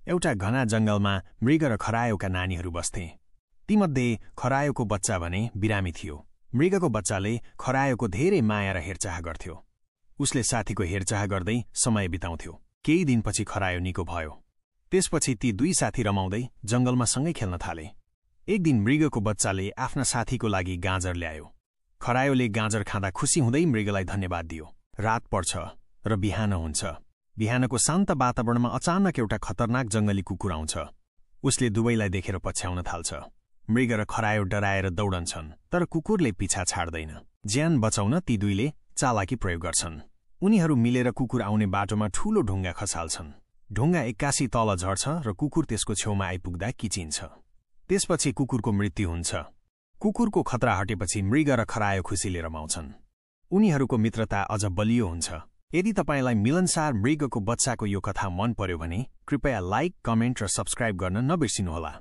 एउटा घना जंगलमा मृग र खरायोका नानीहरू बस्थे। तीमध्ये खरायोको बच्चा भने बिरामी थियो। मृगको बच्चाले खरायोको धेरै माया र हेरचाह गर्थ्यो। उसले साथीको हेरचाह गर्दै समय बिताउँथ्यो। केही दिनपछि खरायो निको भयो। त्यसपछि ती दुई साथी रमाउँदै जंगलमा सँगै खेल्न थाले। एक दिन मृगको बच्चाले आफ्ना साथीको लागि गाजर ल्यायो। खरायोले गाजर खाँदा खुसी हुँदै मृगलाई धन्यवाद दियो। रात पर्छ र बिहान हुन्छ। बिहानको शान्त वातावरणमा अचानक एउटा खतरनाक जंगली कुकुर आउँछ। उसले दुवैलाई देखेर पछ्याउन थाल्छ। मृग र खरायो डराएर दौडन्छन्, तर कुकुरले पिछा छाड्दैन। ज्यान बचाउन ती दुईले चालाकी प्रयोग गर्छन्। उनीहरू मिलेर कुकुर आउने बाटोमा ठूलो ढुङ्गा खसाल्छन्। ढुङ्गा एक्कासी तल झर्छ र कुकुर त्यसको छेउमा आइपुग्दा किचिन्छ। त्यसपछि कुकुरको मृत्यु हुन्छ। कुकुरको खतरा हटेपछि मृग र खरायो खुसीले रमाउँछन्। उनीहरूको मित्रता अझ बलियो हुन्छ। यदि तपाईलाई मिलनसार मृगको बच्चाको यो कथा मन पर्यो भने कृपया लाइक, कमेन्ट र सब्स्क्राइब गर्न नबिर्सिनुहोला।